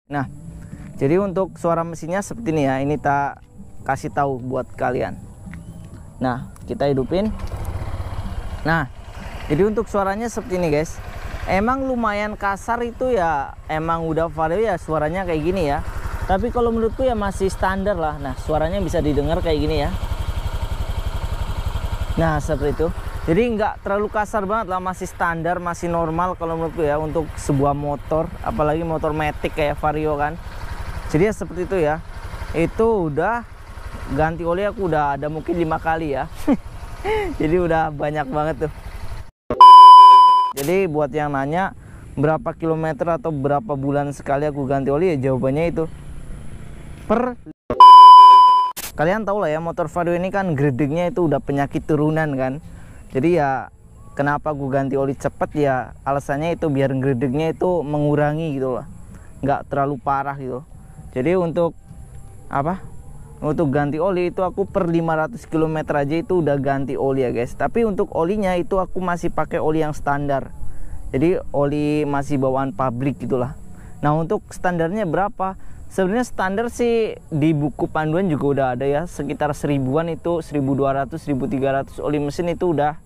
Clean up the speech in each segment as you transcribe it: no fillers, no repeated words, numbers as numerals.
Nah, jadi untuk suara mesinnya seperti ini ya. Ini tak kasih tahu buat kalian. Nah, kita hidupin. Nah, jadi untuk suaranya seperti ini guys. Emang lumayan kasar itu ya. Emang udah Vario ya suaranya kayak gini ya. Tapi kalau menurutku ya masih standar lah. Nah, suaranya bisa didengar kayak gini ya. Nah, seperti itu. Jadi nggak terlalu kasar banget lah, masih standar, masih normal kalau menurutku ya untuk sebuah motor, apalagi motor matic kayak Vario kan. Jadi ya seperti itu ya. Itu udah ganti oli aku udah ada mungkin 5 kali ya. Jadi udah banyak banget tuh. Jadi buat yang nanya berapa kilometer atau berapa bulan sekali aku ganti oli, ya jawabannya itu kalian tahu lah ya, motor Vario ini kan gredegnya itu udah penyakit turunan kan. Jadi ya kenapa gue ganti oli cepet ya alasannya itu biar gredegnya itu mengurangi gitu loh, nggak terlalu parah gitu. Jadi untuk apa, untuk ganti oli itu aku per 500 km aja itu udah ganti oli ya guys. Tapi untuk olinya itu aku masih pakai oli yang standar, jadi oli masih bawaan pabrik gitulah. Nah, untuk standarnya berapa? Sebenarnya standar sih di buku panduan juga udah ada ya, sekitar 1000-an itu 1200 1300 oli mesin itu udah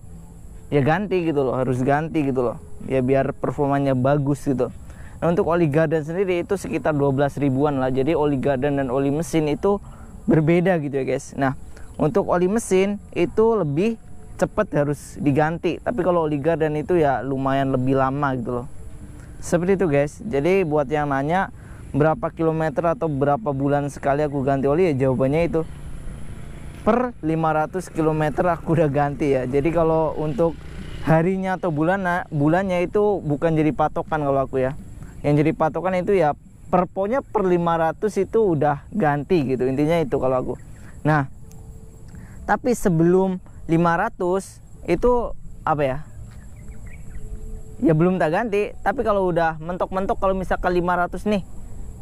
ya ganti gitu loh, harus ganti gitu loh ya biar performanya bagus gitu. Nah, untuk oli gardan sendiri itu sekitar 12 ribuan lah. Jadi oli gardan dan oli mesin itu berbeda gitu ya guys. Nah, untuk oli mesin itu lebih cepat harus diganti, tapi kalau oli gardan itu ya lumayan lebih lama gitu loh. Seperti itu guys. Jadi buat yang nanya berapa kilometer atau berapa bulan sekali aku ganti oli, ya jawabannya itu per 500 km aku udah ganti ya. Jadi kalau untuk harinya atau bulannya itu bukan jadi patokan kalau aku ya. Yang jadi patokan itu ya pokoknya per 500 itu udah ganti gitu, intinya itu kalau aku. Nah, tapi sebelum 500 itu apa ya, ya belum tak ganti. Tapi kalau udah mentok-mentok, kalau misalkan 500 nih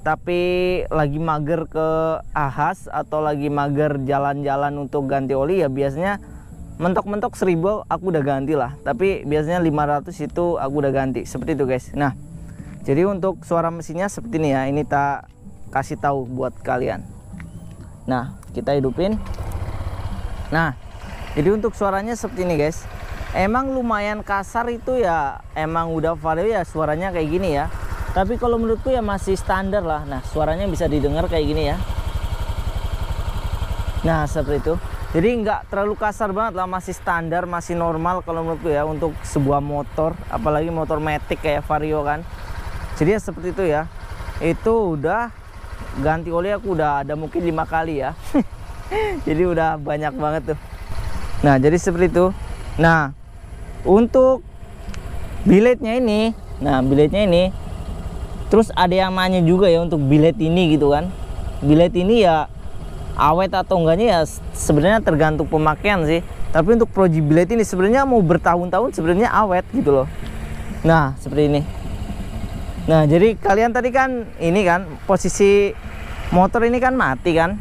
tapi lagi mager ke Ahas atau lagi mager jalan-jalan untuk ganti oli, ya biasanya mentok-mentok 1000 aku udah ganti lah. Tapi biasanya 500 itu aku udah ganti, seperti itu guys. Nah, jadi untuk suara mesinnya seperti ini ya. Ini tak kasih tahu buat kalian. Nah, kita hidupin. Nah, jadi untuk suaranya seperti ini guys. Emang lumayan kasar itu ya. Emang udah Vario ya suaranya kayak gini ya. Tapi kalau menurutku ya masih standar lah. Nah, suaranya bisa didengar kayak gini ya. Nah, seperti itu. Jadi nggak terlalu kasar banget lah, masih standar, masih normal kalau menurutku ya untuk sebuah motor, apalagi motor matic kayak Vario kan. Jadi ya seperti itu ya. Itu udah ganti oli aku udah ada mungkin 5 kali ya. Jadi udah banyak banget tuh. Nah, jadi seperti itu. Nah, untuk biletnya ini, terus ada yang nanya juga ya untuk bilet ini gitu kan. Bilet ini ya awet atau enggaknya ya sebenarnya tergantung pemakaian sih. Tapi untuk Proji bilet ini sebenarnya mau bertahun-tahun sebenarnya awet gitu loh. Nah, seperti ini. Nah, jadi kalian tadi kan ini kan posisi motor ini kan mati kan.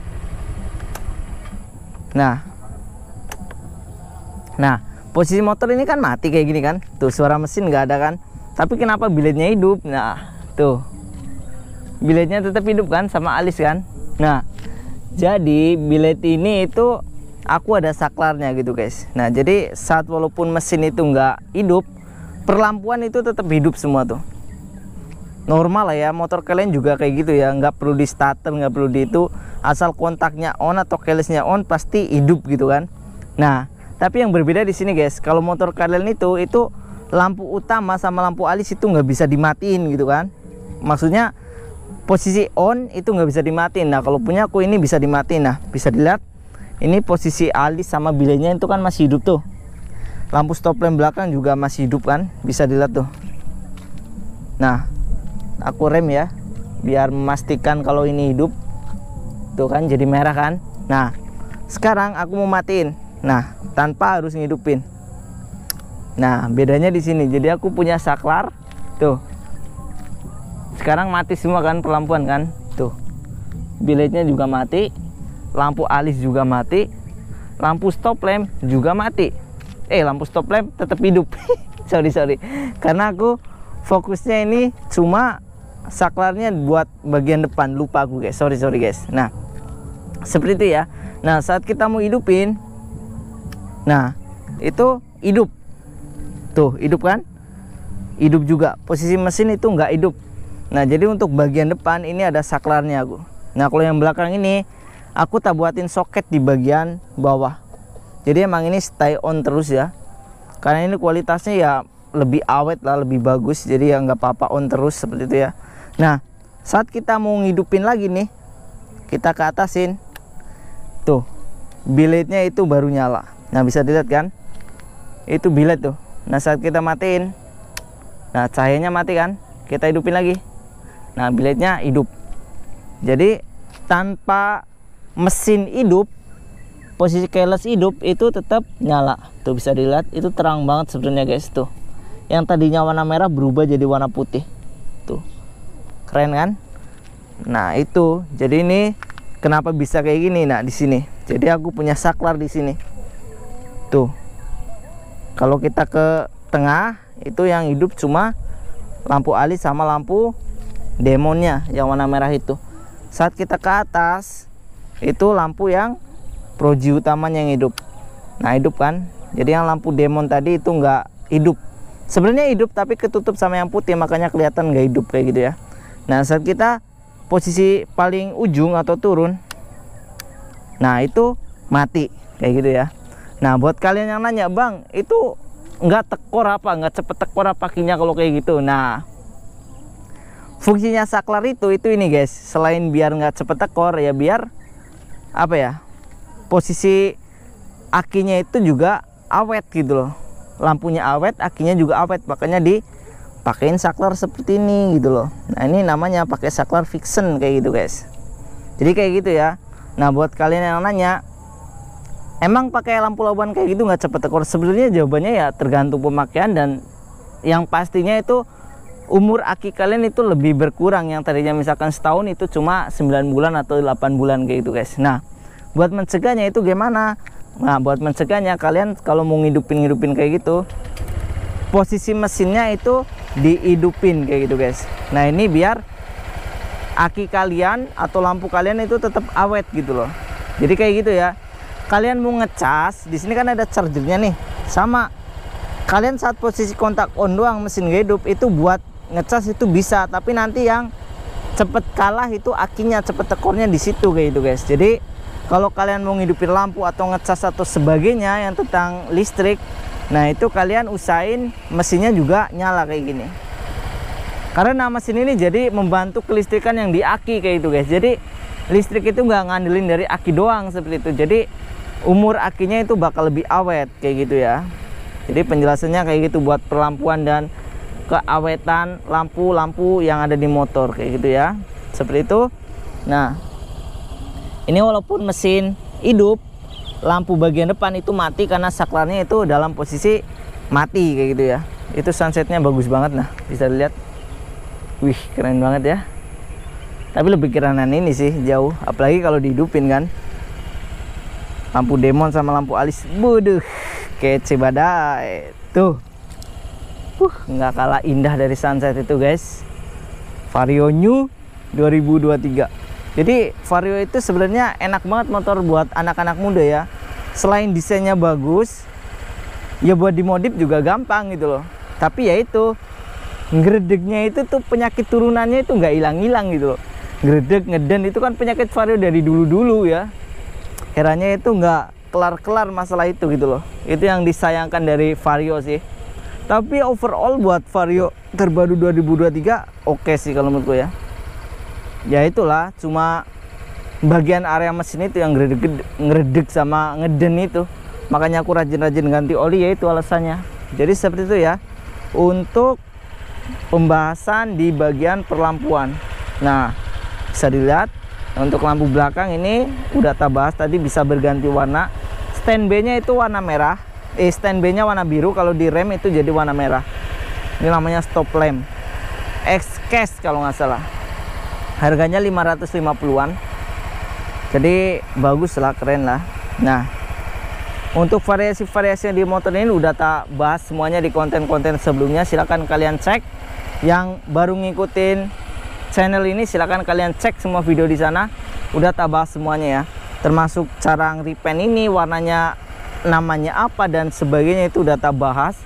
Nah, posisi motor ini kan mati kayak gini kan. Tuh suara mesin nggak ada kan. Tapi kenapa biletnya hidup? Nah, tuh biletnya tetap hidup kan, sama alis kan. Nah, jadi bilet ini itu aku ada saklarnya gitu guys. Nah, jadi saat walaupun mesin itu nggak hidup, perlampuan itu tetap hidup semua tuh. Normal lah ya, motor kalian juga kayak gitu ya, nggak perlu di starter, nggak perlu di itu, asal kontaknya on atau keylessnya on pasti hidup gitu kan. Nah, tapi yang berbeda di sini guys, kalau motor kalian itu lampu utama sama lampu alis itu nggak bisa dimatiin gitu kan. Maksudnya posisi on itu nggak bisa dimatiin. Nah, kalau punya aku ini bisa dimatiin. Nah, bisa dilihat ini posisi alis sama biletnya itu kan masih hidup tuh. Lampu stop lamp belakang juga masih hidup kan, bisa dilihat tuh. Nah, aku rem ya biar memastikan kalau ini hidup. Tuh kan jadi merah kan. Nah, sekarang aku mau matiin. Nah, tanpa harus ngidupin. Nah, bedanya di sini. Jadi aku punya saklar tuh. Sekarang mati semua kan perlampuan kan. Tuh. Biletnya juga mati. Lampu alis juga mati. Lampu stop lamp juga mati. Lampu stop lamp tetap hidup. sorry. Karena aku fokusnya ini cuma saklarnya buat bagian depan, lupa aku guys, sorry guys. Nah seperti itu ya. Nah saat kita mau hidupin, nah itu hidup tuh, hidup kan, hidup juga. Posisi mesin itu nggak hidup. Nah jadi untuk bagian depan ini ada saklarnya aku. Nah kalau yang belakang ini aku tak buatin soket di bagian bawah, jadi emang ini stay on terus ya, karena ini kualitasnya ya lebih awet lah, lebih bagus, jadi ya nggak apa-apa on terus seperti itu ya. Nah saat kita mau ngidupin lagi nih, kita ke atasin tuh, biletnya itu baru nyala. Nah bisa dilihat kan, itu bilet tuh. Nah saat kita matiin, nah cahayanya mati kan, kita hidupin lagi, nah biletnya hidup. Jadi tanpa mesin hidup, posisi keyless hidup, itu tetap nyala. Tuh bisa dilihat, itu terang banget sebenarnya guys. Tuh yang tadinya warna merah berubah jadi warna putih. Tuh keren kan. Nah itu, jadi ini kenapa bisa kayak gini. Nah di sini, jadi aku punya saklar di sini. Tuh kalau kita ke tengah, itu yang hidup cuma lampu alis sama lampu demonnya yang warna merah itu. Saat kita ke atas, itu lampu yang proji utamanya yang hidup. Nah hidup kan, jadi yang lampu demon tadi itu nggak hidup. Sebenarnya hidup tapi ketutup sama yang putih, makanya kelihatan nggak hidup kayak gitu ya. Nah saat kita posisi paling ujung atau turun, nah itu mati kayak gitu ya. Nah buat kalian yang nanya, bang itu nggak tekor apa, nggak cepet tekor apa kakinya kalau kayak gitu. Nah fungsinya saklar itu ini guys, selain biar nggak cepet tekor ya, biar apa ya, posisi akinya itu juga awet gitu loh. Lampunya awet, akinya juga awet, makanya dipakein saklar seperti ini gitu loh. Nah ini namanya pakai saklar Vixen kayak gitu guys. Jadi kayak gitu ya. Nah buat kalian yang nanya, emang pakai lampu labuan kayak gitu nggak cepet tekor? Sebenarnya jawabannya ya tergantung pemakaian, dan yang pastinya itu umur aki kalian itu lebih berkurang. Yang tadinya misalkan setahun itu cuma 9 bulan atau 8 bulan kayak gitu guys. Nah buat mencegahnya itu gimana? Nah buat mencegahnya, kalian kalau mau ngidupin kayak gitu, posisi mesinnya itu dihidupin kayak gitu guys. Nah ini biar aki kalian atau lampu kalian itu tetap awet gitu loh. Jadi kayak gitu ya. Kalian mau ngecas, di sini kan ada chargernya nih. Sama kalian saat posisi kontak on doang mesin gak hidup, itu buat ngecas itu bisa, tapi nanti yang cepet kalah itu akinya, cepet tekornya di situ kayak gitu guys. Jadi kalau kalian mau ngidupin lampu atau ngecas atau sebagainya yang tentang listrik, nah itu kalian usahain mesinnya juga nyala kayak gini. Karena mesin ini jadi membantu kelistrikan yang di aki kayak gitu guys. Jadi listrik itu nggak ngandelin dari aki doang seperti itu. Jadi umur akinya itu bakal lebih awet kayak gitu ya. Jadi penjelasannya kayak gitu buat perlampuan dan keawetan lampu-lampu yang ada di motor kayak gitu ya, seperti itu. Nah ini walaupun mesin hidup, lampu bagian depan itu mati karena saklarnya itu dalam posisi mati kayak gitu ya. Itu sunsetnya bagus banget, nah bisa dilihat. Wih keren banget ya. Tapi lebih kerenan ini sih jauh, apalagi kalau dihidupin kan. Lampu demon sama lampu alis, buduh kece badai tuh. Nggak kalah indah dari sunset itu guys. Vario New 2023. Jadi Vario itu sebenarnya enak banget motor buat anak-anak muda ya. Selain desainnya bagus, ya buat dimodif juga gampang gitu loh. Tapi ya itu, ngedegnya itu tuh penyakit turunannya itu nggak hilang-hilang gitu loh. Ngedeg, ngeden itu kan penyakit Vario dari dulu-dulu ya. Herannya itu nggak kelar-kelar masalah itu gitu loh. Itu yang disayangkan dari Vario sih. Tapi overall buat Vario terbaru 2023 oke sih kalau menurutku ya. Ya itulah, cuma bagian area mesin itu yang ngeredek sama ngeden itu. Makanya aku rajin-rajin ganti oli, ya itu alasannya. Jadi seperti itu ya untuk pembahasan di bagian perlampuan. Nah bisa dilihat untuk lampu belakang ini udah kita bahas tadi, bisa berganti warna. Stand B nya itu warna merah, stand B nya warna biru, kalau di rem itu jadi warna merah. Ini namanya stop lamp X-Case kalau nggak salah. Harganya 550-an. Jadi bagus lah, keren lah. Nah untuk variasi-variasi di motor ini udah tak bahas semuanya di konten-konten sebelumnya. Silahkan kalian cek. Yang baru ngikutin channel ini, silahkan kalian cek semua video di sana. Udah tak bahas semuanya ya, termasuk cara nge-repaint ini, warnanya namanya apa dan sebagainya, itu udah tak bahas.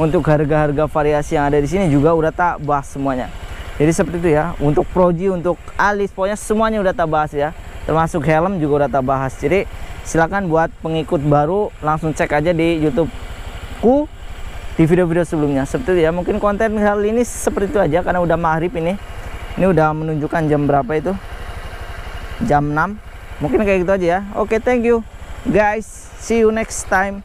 Untuk harga-harga variasi yang ada di sini juga udah tak bahas semuanya. Jadi seperti itu ya, untuk Proji, untuk alis, pokoknya semuanya udah tak bahas ya, termasuk helm juga udah tak bahas. Jadi silakan buat pengikut baru langsung cek aja di YouTubeku di video-video sebelumnya. Seperti itu ya, mungkin konten kali ini seperti itu aja karena udah maghrib ini udah menunjukkan jam berapa itu, jam 6. Mungkin kayak gitu aja ya. Oke, thank you guys, see you next time.